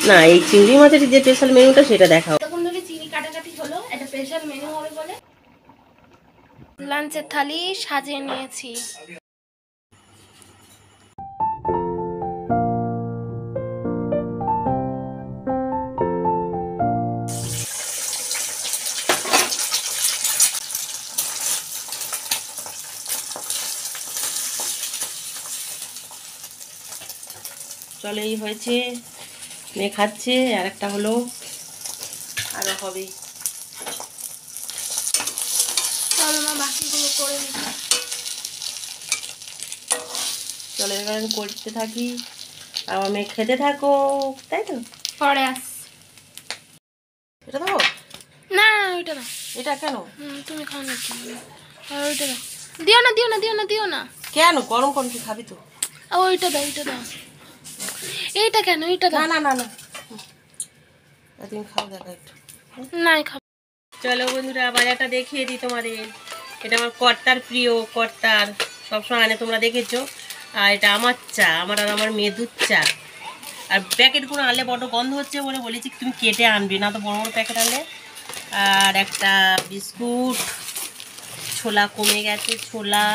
না, এই চিংড়ি মাছের যে স্পেশাল মেনুটা সেটা দেখাও। তখন ধরে চিনি কাটাকাটি হলো, একটা স্পেশাল মেনু হবে বলে লাঞ্চের থালি সাজিয়ে নিয়েছি। চলো, এই হয়েছে, মেয়ে খাচ্ছে, আর একটা হলো, আরও হবে। চলো মা বাকিগুলো করে নিই। চলো এবার আমি করতে থাকি, আমার মেয়ে খেতে থাকো, তাই তো? পরে আস। এটা দেবো না ওইটা দাও। এটা কেন? তুমি খাও না কি? আর ওইটা দাও। দিও না দিও না দিও না দিও না। কেন? গরম গরম কি খাবি তো? ওইটা দাও ওইটা দাও। এইটা কেন? এইটা দাও। না না না না, তুমি খাও, দেখা একটু। নাই খাও। চলো বন্ধুরা, বাজারটা দেখিয়ে দিই তোমাদের। এটা আমার কর্তার প্রিয়, কর্তার সবসময় আনে, তোমরা দেখেছো। আর এটা আমার চা, আমার আর আমার মেয়ে দুধ চা। আর প্যাকেটগুলো আনলে বড় গন্ধ হচ্ছে বলে বলেছি তুমি কেটে আনবি, না তো বড় বড় প্যাকেট আনলে। আর একটা বিস্কুট, ছোলা কমে গেছে, ছোলা,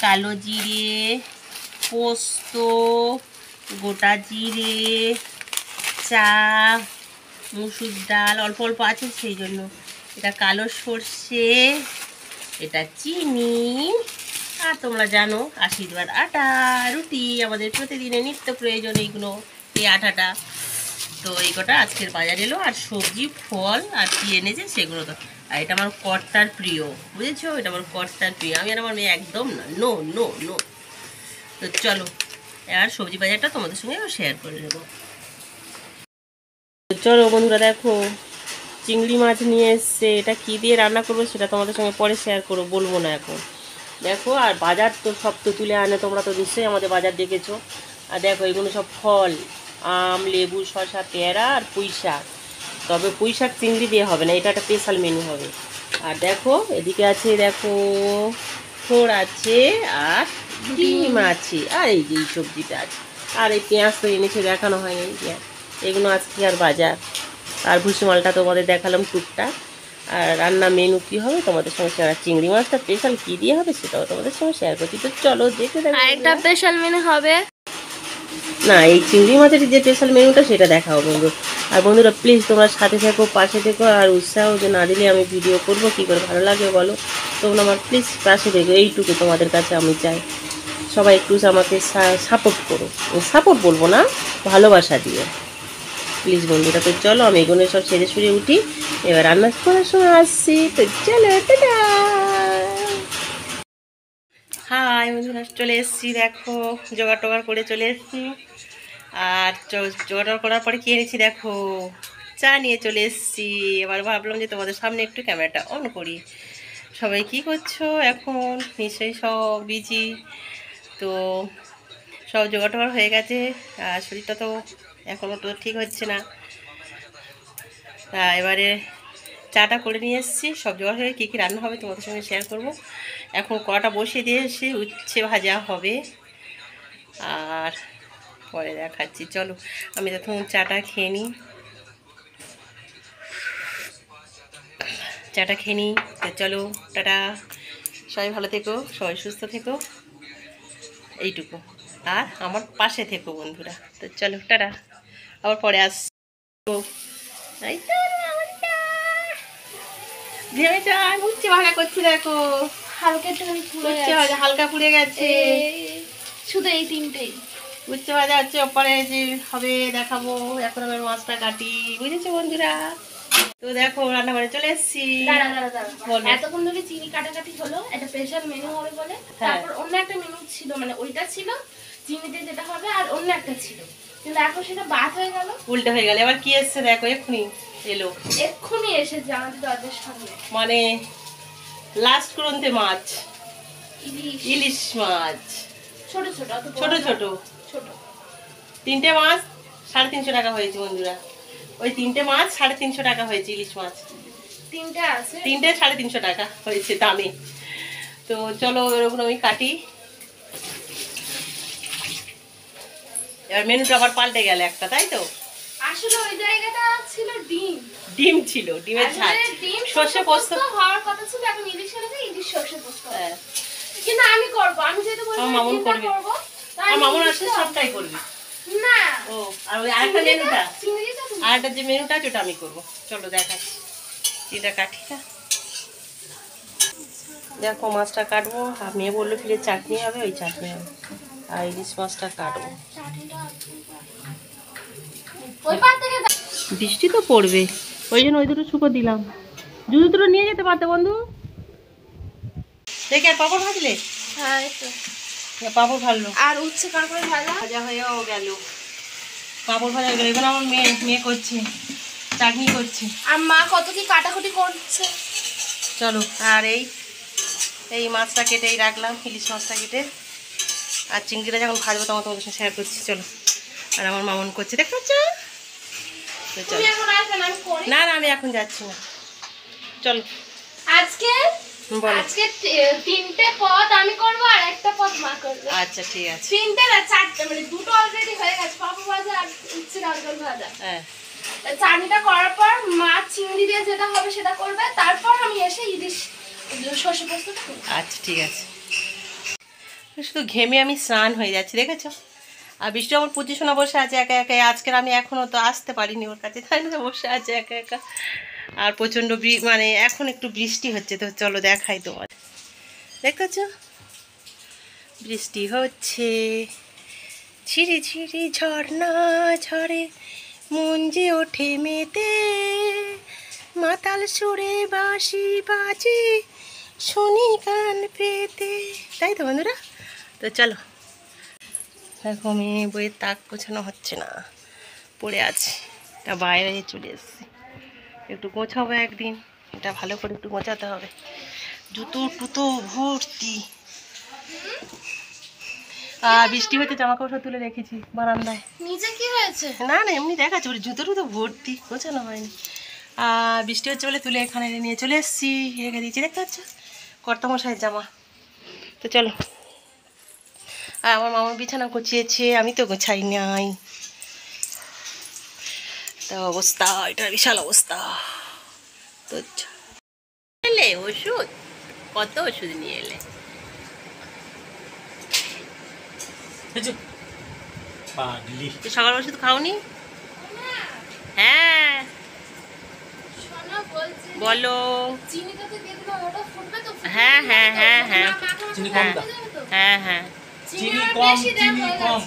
কালো জিরে, পোস্ত, গোটা জিরে, চা, মুসুর ডাল অল্প অল্প আছে সেই জন্য, এটা কালো সর্ষে, এটা চিনি, আর তোমরা জানো আশীর্বাদ আটা, রুটি আমাদের প্রতিদিনের নিত্য প্রয়োজন এইগুলো, এই আটাটা। তো এই কটা আজকের বাজার এলো, আর সবজি ফল আর কি এনেছে সেগুলো তো। আর এটা আমার কর্তার প্রিয়, বুঝেছো? এটা আমার কর্তার প্রিয়, আমি আর আমার মেয়ে একদম না, নো নো নো। তো চলো আর সবজি বাজারটা তোমাদের সঙ্গে শেয়ার করে নেবো। চলো বন্ধুরা, দেখো চিংড়ি মাছ নিয়ে এসছে, এটা কী দিয়ে রান্না করবো সেটা তোমাদের সঙ্গে পরে শেয়ার করবো, বলবো না এখন। দেখো, আর বাজার তো সব তো তুলে আনে, তোমরা তো নিশ্চয়ই আমাদের বাজার দেখেছো। আর দেখো এগুলো সব ফল, আম, লেবু, শসা, পেয়ারা আর পুঁই শাক। তবে পুঁই শাক চিংড়ি দিয়ে হবে না, এটা একটা স্পেশাল মেনু হবে। আর দেখো এদিকে আছে, দেখো থোড় আছে, আর ডিম আছে, আর এই যে এই সবজিটা আছে, আর এই পেঁয়াজ তো এনেছে, দেখানো হয়নি এই পেঁয়াজ। এগুলো আজকে আর বাজার। আর ভুসিমালটা তোমাদের দেখালাম টুকটা। আর রান্না মেনু কী হবে তোমাদের সঙ্গে শেয়ার, চিংড়ি মাছটা স্পেশাল কী দিয়ে হবে সেটাও তোমাদের সঙ্গে শেয়ার করছি। তো চলো দেখে দেখো। একটা স্পেশাল মেনু হবে। না, এই চিংড়ি মাছের যে স্পেশাল মেনুটা সেটা দেখাও বন্ধু। আর বন্ধুরা প্লিজ তোমরা সাথে থেকো, পাশে থেকো, আর উৎসাহ যে না দিলে আমি ভিডিও করবো কী করে, ভালো লাগে বলো? তোমরা আমার প্লিজ পাশে থেকো, এইটুকু তোমাদের কাছে আমি চাই। সবাই একটু আমাকে সাপোর্ট করো, সাপোর্ট বলবো না, ভালোবাসা দিয়ে প্লিজ বন্ধুরা। তো চলো আমি এগুলো সব সেরে সুরে উঠি, এবার রান্না করার সময় আসছি। তো চলো, টাটা। হাই বন্ধুরা, চলে এসেছি, দেখো জোগাড় টোগাড় করে চলে এসেছি। আর জোগাড় করার পরে কি এনেছি দেখো, চা নিয়ে চলে এসেছি। এবার ভাবলাম যে তোমাদের সামনে একটু ক্যামেরাটা অন করি। সবাই কি করছো এখন? নিশ্চয়ই সব বিজি। তো সব জোগাড় টোগাড় হয়ে গেছে, আর শরীরটা তো এখনও তো ঠিক হচ্ছে না। এবারে চাটা করে নিয়ে এসেছি, সব জোগাড় হয়ে কী কী রান্না হবে তোমাদের সঙ্গে শেয়ার করব। এখন কড়াটা বসিয়ে দিয়ে এসে উচ্ছে ভাজা হবে, আর পরে দেখাচ্ছি। চলো আমি তখন চাটা খেয়ে নিই, চাটা খেয়ে নিই। তো চলো টাটা, সবাই ভালো থেকো, সবাই সুস্থ থেকো, এইটুকু। আর আমার পাশে থেকো বন্ধুরা। তো চলো টাটা, আবার পরে আসবো। এই তো ভেবে চা উচ্ছে ভাজা করছি, দেখো হালকা একটুখানি পুড়ে উচ্ছে গেছে। ভাজা হালকা পুড়ে গেছে। শুধু এই তিনটেই উচ্ছে ভাজা হচ্ছে, ওপরে যে হবে দেখাবো। এখন আমার মাছটা কাটি, বুঝেছো বন্ধুরা? তো দেখো রান্না করে চলে এসেছি। দাঁড়া দাঁড়া দাঁড়া, এতক্ষণ ধরে চিনি কাটাকাটি হলো, একটা স্পেশাল মেনু হবে বলে। তারপর অন্য একটা মেনু ছিল, মানে ওইটা ছিল চিনিতে যেটা হবে, আর অন্য একটা ছিল, কিন্তু এখন সেটা বাদ হয়ে গেল, উল্টো হয়ে গেল। এবার কি এসছে দেখো, এক্ষুনি এলো, এক্ষুনি এসেছে আমাদের দরজার সামনে। মানে লাস্ট করন্তে মাছ, ইলিশ, ইলিশ মাছ, ছোট ছোট ছোট ছোট ছোট। তিনটে মাছ 350 টাকা হয়েছে বন্ধুরা। ওই তিনটে মাছ 350 টাকা হয়েছে, ইলিশ মাছ তিনটে আছে, তিনটে 350 টাকা হয়েছে দামে। তো চলো ওরকম আমি কাটি। এবার মেনুটা আবার পাল্টে গেল একটা, তাই তো? আসলে ওই জায়গাটা ছিল ডিম। ডিম ছিল, ডিমের ঝাল। আসলে ডিম সর্ষে পোস্ত হওয়ার কথা ছিল, এখন ইলিশ এনেছে, ইলিশ সর্ষে পোস্ত। হ্যাঁ, কিন্তু আমি করব, আমি যেহেতু বলছি আমার মামুন ডিমটা করবে। করব, তাই আর মামুন ইলিশটা- আসলে সবটাই করবে। না, ও, আর ওই আরেকটা মেনুটা, চিংড়িটা তুমি- আরেকটা যে মেনুটা আছে ওটা আমি করবো। চলো দেখাচ্ছি। চিংড়িটা কাটি না। দেখো মাছটা কাটবো, আর মেয়ে বললো ফিরে চাটনি হবে, ওই চাটনি হবে। আর ইলিশ মাছটা কাটবো। ওই পার থেকে যা- বৃষ্টি তো পড়বে, ওই জন্য ওই দুটো শুকো দিলাম। জুতো দুটো নিয়ে যেতে পারতে বন্ধু। দেখে আর পাপড় ভাজলে? হ্যাঁ, এই তো। পাপড় ভাজলো, আর উচ্ছে কাঁকড় ভাজা। ভাজা হয়েও গেল, পাপড় ভাজা হয়ে গেল। এবার আমার মেয়ে করছে, চাটনি করছে। আর মা কত কি কাটাকুটি করছে। চলো, আর এই মাছটা কেটেই রাখলাম, ইলিশ মাছটা কেটে। আর চিংড়িটা যখন ভাজবো তখন তোমাদের সাথে শেয়ার করছি। চলো, আর আমার মামন করছে, দেখতে পাচ্ছ? তো চলো। তুমি এখন আসবে না, আমি করি। না না, আমি এখন যাচ্ছি না। চলো, আজকে বলো। আজকে 3টে পদ আমি করব আর একটা পদ মা করবে। আচ্ছা ঠিক আছে। 3টে না 4টে, মানে দুটো অলরেডি হয়ে গেছে, পাপড় ভাজা আর উচ্ছে কাঁকড় ভাজা। হ্যাঁ, চাটনিটা করার পর মা চিংড়ি দিয়ে যেটা হবে সেটা করবে, তারপর আমি এসে ইলিশ সর্ষে পোস্ত করব। আচ্ছা ঠিক আছে। শুধু ঘেমে আমি স্নান হয়ে যাচ্ছি, দেখেছো? আর বৃষ্টি আমার পজিশনে বসে আছে একা একা। আজকের আমি এখনও তো আসতে পারিনি ওর কাছে, তাই না? বসে আছে একা একা। আর প্রচণ্ড মানে এখন একটু বৃষ্টি হচ্ছে, তো চলো দেখাই তোমার। দেখতেছ? বৃষ্টি হচ্ছে, ঝিরি ঝিরি ঝর্ণা ঝরে, মন যে ওঠে মেতে, মাতাল সুরে বাঁশি বাজে, শুনি গান পেতে। তাই তো বন্ধুরা? তো চলো। দেখো মেয়ে বইয়ের তাক গোছানো হচ্ছে না, পড়ে আছে। এটা বাইরে চলে এসেছি, একটু গোছাবো একদিন। এটা ভালো করে একটু গোছাতে হবে। জুতো টুতো ভর্তি। আর বৃষ্টি হচ্ছে, জামা কাপড় সব তুলে রেখেছি বারান্দায়। নিচে কি হয়েছে? না না, এমনি দেখাচ্ছি, ওর জুতো টুতো ভর্তি, গোছানো হয়নি। আর বৃষ্টি হচ্ছে বলে তুলে এখানে নিয়ে চলে এসেছি, রেখে দিয়েছি। দেখতে পাচ্ছ? কর্তামশাইয়ের জামা। তো চলো। আর আমার মামার বিছানা গুছিয়েছে, আমি তো গোছাই নাই। তো অবস্থা, এটা বিশাল অবস্থা। তো এলে ওষুধ, কত ওষুধ নিয়ে এলে? সকাল ওষুধ খাওনি? হ্যাঁ শোনো, বলছি বলো। চিনিটা তো দিয়ে দিলাম, ওটা ফুটবে তো? হ্যাঁ হ্যাঁ হ্যাঁ হ্যাঁ চিনি কম দাও। হ্যাঁ হ্যাঁ। চিনি চিনি কম, কম, বেশি চিনি দেওয়া কম।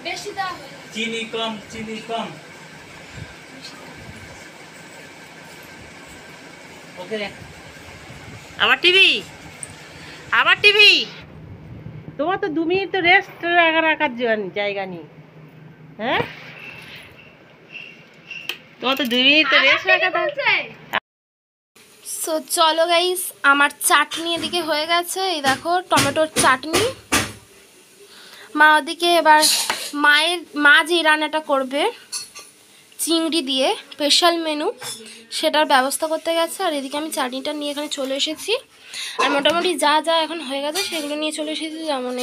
বেশি দেওয়া হয়ে গেছে। চিনি কম, চিনি কম। ওকে, আবার টিভি, আবার টিভি। তোমার তো 2 মিনিট তো রেস্ট রাখার জায়গা নেই। হ্যাঁ, তোমার তো 2 মিনিট তো রেস্ট রাখা। সো চলো গাইস, আমার চাটনি এদিকে হয়ে গেছে। এই দেখো টমেটোর চাটনি। মা ওদিকে এবার মা যে রান্নাটা করবে চিংড়ি দিয়ে স্পেশাল মেনু, সেটার ব্যবস্থা করতে গেছে। আর এদিকে আমি চাটনিটা নিয়ে এখানে চলে এসেছি। আর মোটামুটি যা যা এখন হয়ে গেছে সেগুলো নিয়ে চলে এসেছি, যেমন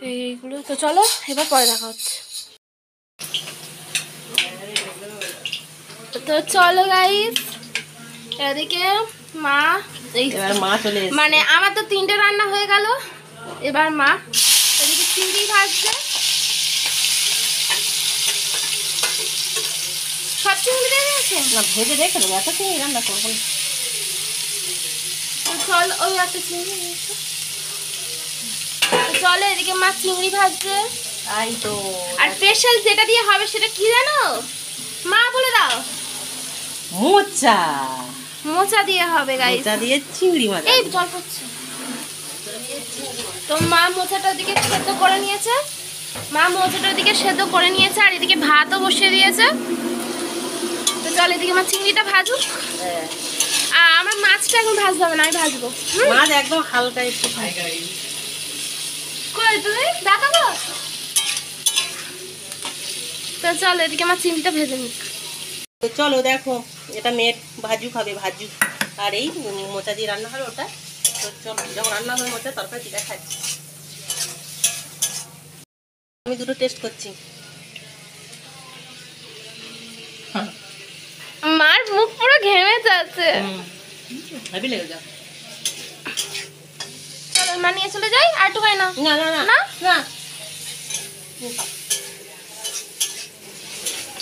এইগুলো। তো চলো, এবার পরে দেখা হচ্ছে। তো চলো গাইস, এদিকে মা এবার মা চলে এসেছে। মানে আমার তো 3টে রান্না হয়ে গেল, এবার মা এদিকে চিংড়ি ভাজছে। সব চিংড়ি দিয়ে দিয়েছে? না, ভেজে রেখে দেবো, এত চিংড়ি রান্না করবো না। তো চল, ওই একটা চিংড়ি দিয়েছে। তো চলো, এদিকে মা চিংড়ি ভাজছে। তাই তো। আর স্পেশাল যেটা দিয়ে হবে সেটা কি জানো? মা বলে দাও। মোচা, মোচা দিয়ে হবে গাইস। মোচা দিয়ে চিংড়ি ভাজা। এই জল পড়ছে। তো মা মোচাটা ওদিকে সেদ্ধ করে নিয়েছে, আর এদিকে ভাতও বসিয়ে দিয়েছে। তো চল, এদিকে আমার চিংড়িটা ভাজুক। হ্যাঁ, আর আমার মাছটা এখন ভাজতে হবে না, আমি ভাজবো। মাছ একদম হালকা একটু। কই তুমি দেখাবো? তো চল, এদিকে আমার চিংড়িটা ভেজে নিক। তো চলো দেখো, এটা মেয়ে ভাজু খাবে, ভাজু। আর এই মোচা দিয়ে রান্না হবে ওটা। তো চলো, যখন রান্না হবে মোচা তরকারি দিটা খাচ্ছি। আমি দুটো টেস্ট করছি। মার মুখ পুরো ঘেমে যাচ্ছে। হেভি লেগে যাও। চলো মা নিয়ে চলে যাই, আর একটু খাই না। না না না না? না,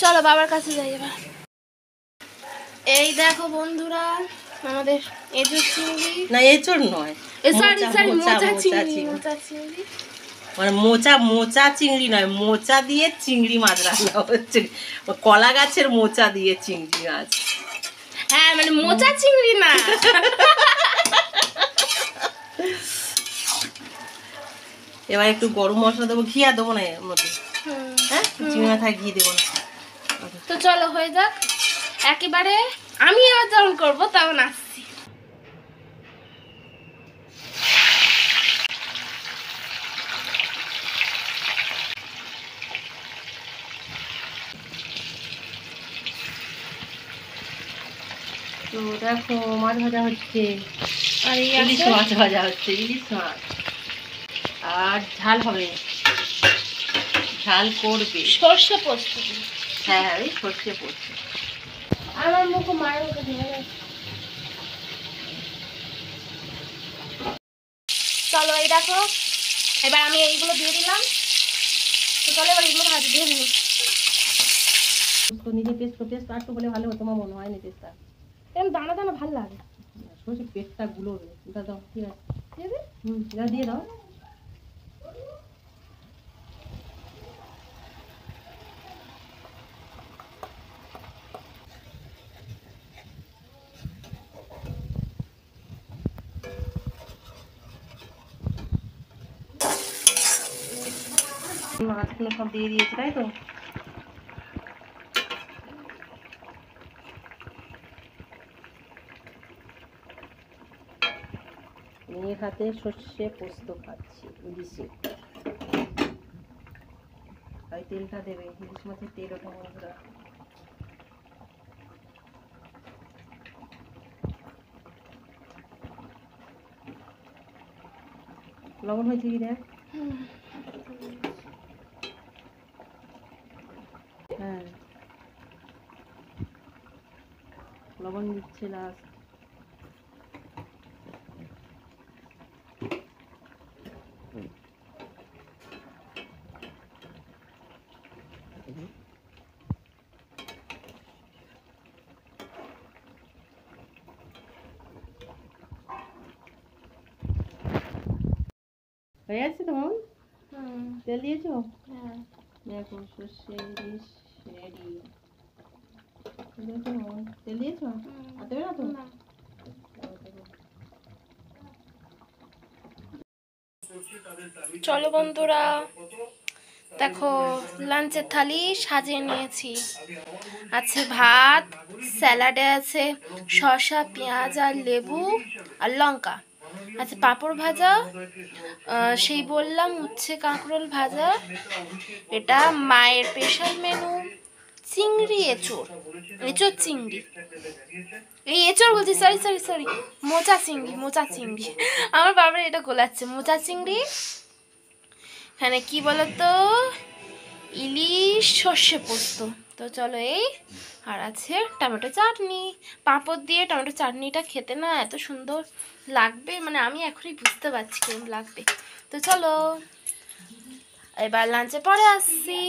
চলো বাবার কাছে যাই এবার। এই দেখো বন্ধুরা, আমাদের এঁচোড় চিংড়ি, না এঁচোড় নয়, সরি মোচা চিংড়ি, চিংড়ি। মোচা চিংড়ি। মানে মোচা চিংড়ি নয়, মোচা দিয়ে চিংড়ি মাছ রান্না হচ্ছে। কলা গাছের মোচা দিয়ে চিংড়ি মাছ। হ্যাঁ মানে মোচা চিংড়ি না। এবার একটু গরম মশলা দেবো, ঘি আর দেবো না এর মধ্যে। হ্যাঁ, চিংড়ি মাথায় ঘি দেবো না। তো চলো হয়ে যাক একেবারে। আমি এবার যখন করবো তখন আসছি। তো দেখো মাছ ভাজা হচ্ছে, আর এই ইলিশ আছে মাছ ভাজা হচ্ছে, ইলিশ মাছ। আর ঝাল হবে, ঝাল করবে। সর্ষে পোস্ত। হ্যাঁ হ্যাঁ, ওই সর্ষে পোস্ত। আমার মুখ মায়ের মুখে ভেঙে গেছে। চলো এই দেখো, এবার আমি এইগুলো দিয়ে দিলাম। তো চলো এবার এগুলো ভাজি দিয়ে দিই। নিজে টেস্ট আর একটু হলে ভালো হতো, আমার মনে হয়নি টেস্টটা। এরকম দানা দানা ভালো লাগে। সর্ষে পেস্টটা গুলোবে, ওটা দাও, ঠিক আছে। দিয়ে দিই? এটা দিয়ে দাও। মাছগুলো সব দিয়ে দিয়েছি, তাই তো? মেয়ের হাতে সর্ষে পোস্ত খাচ্ছি, ইলিশে। তাই তেলটা দেবে, ইলিশ মাছের তেল ওঠা বন্ধুরা। লবণ হয়েছে কি দেখ? হ্যাঁ, লবণ দিচ্ছে লাস্ট। হয়ে যাচ্ছে তোমার? তেল দিয়েছো? হ্যাঁ। দেখো সর্ষে ইলিশ রেডি। তেল দিয়েছো? আর দেবে না তো? চলো বন্ধুরা, দেখো লাঞ্চের থালি সাজিয়ে নিয়েছি। আছে ভাত, স্যালাডে আছে শসা, পেঁয়াজ আর লেবু আর লঙ্কা, আছে পাঁপড় ভাজা, সেই বললাম উচ্ছে কাঁকরোল ভাজা, এটা মায়ের স্পেশাল মেনু, চিংড়ি এঁচোড়, এঁচোড় চিংড়ি, এই এঁচোড় বলছি, সরি মোচা চিংড়ি, আমার বাবার এটা গোলাচ্ছে, মোচা চিংড়ি। এখানে কি বলতো, ইলিশ সর্ষে পোস্ত। তো চলো এই, আর আছে টমেটো চাটনি, পাঁপড় দিয়ে টমেটো চাটনিটা খেতে না এত সুন্দর লাগবে, মানে আমি এখনই বুঝতে পারছি কেমন লাগবে। তো চলো এবার লাঞ্চে পরে আসছি।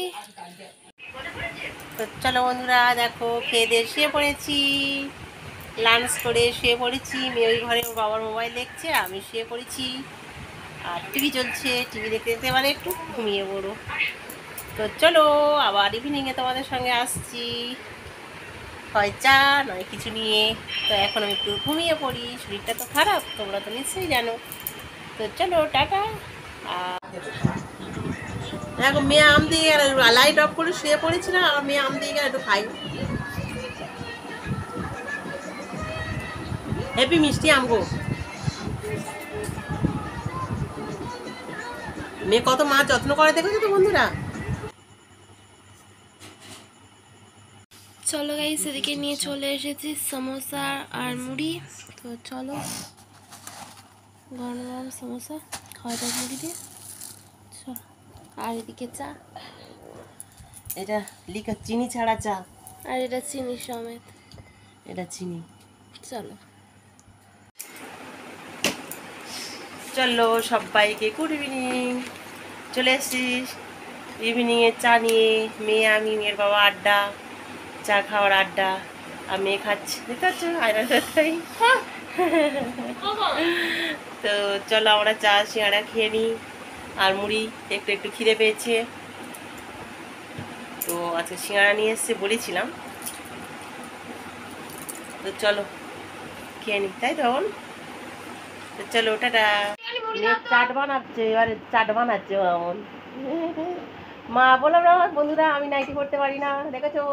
তো চলো বন্ধুরা, দেখো খেয়ে দিয়ে শুয়ে পড়েছি, লাঞ্চ করে শুয়ে পড়েছি। মেয়ে ওই ঘরে ওর বাবার মোবাইল দেখছে, আমি শুয়ে পড়েছি। আর টিভি চলছে, টিভি দেখতে দেখতে এবারে একটু ঘুমিয়ে পড়ো। তো চলো আবার ইভিনিংয়ে তোমাদের সঙ্গে আসছি, হয় চা নয় কিছু নিয়ে। তো এখন আমি একটু ঘুমিয়ে পড়ি, শরীরটা তো খারাপ, তোমরা তো নিশ্চয়ই জানো। তো চলো টাটা। দেখো মেয়ে আম দিয়ে গেল, লাইট অফ করে শুয়ে পড়েছিলাম, আর মেয়ে আম দিয়ে গেল, একটু খাই। হেভি মিষ্টি আম গো। মেয়ে কত মা যত্ন করে, দেখেছো তো বন্ধুরা। চলো গাইস, এদিকে নিয়ে চলে এসেছি সমোসা আর মুড়ি। তো চলো গরম গরম সমোসা খাওয়া যাক মুড়ি দিয়ে। চলো, আর এদিকে চা, এটা লিকা চিনি ছাড়া চা। আর এটা চিনি সমেত। এটা চিনি। চলো চলো সবাইকে গুড ইভিনিং। চলে এসছিস ইভিনিংয়ে চা নিয়ে, মেয়ে আমি, মেয়ের বাবা আড্ডা, চা খাওয়ার আড্ডা। আর মেয়ে খাচ্ছে, দেখতে পাচ্ছ আয়নাটাই। তো চলো আমরা চা সিঙ্গাড়া খেয়ে নিই আর মুড়ি, একটু একটু খিদে পেয়েছে। তো আজকে সিঙ্গাড়া নিয়ে এসছে বলেছিলাম, তো চলো খেয়ে নিই, তাই তো? তো চলো টাটা। চাট বানাচ্ছে, এবারে চাট বানাচ্ছে মামন। মা বললাম না আমার বন্ধুরা আমি নাইটি পড়তে পারি না, দেখেছো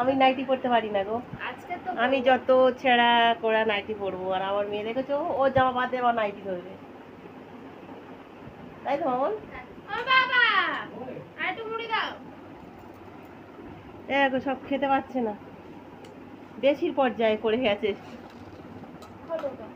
আমি নাইটি পড়তে পারি না গো। আজকে তো আমি যত ছেঁড়া কোড়া নাইটি পরবো, আর আমার মেয়ে দেখেছো ও জামা বাদ দিয়ে আমার নাইটি ধরবে, তাই তো মামন? ও বাবা আর একটু মুড়ি দাও। দেখো সব খেতে পাচ্ছে না, বেশির পর্যায়ে পড়ে গেছে। খোলো দাও।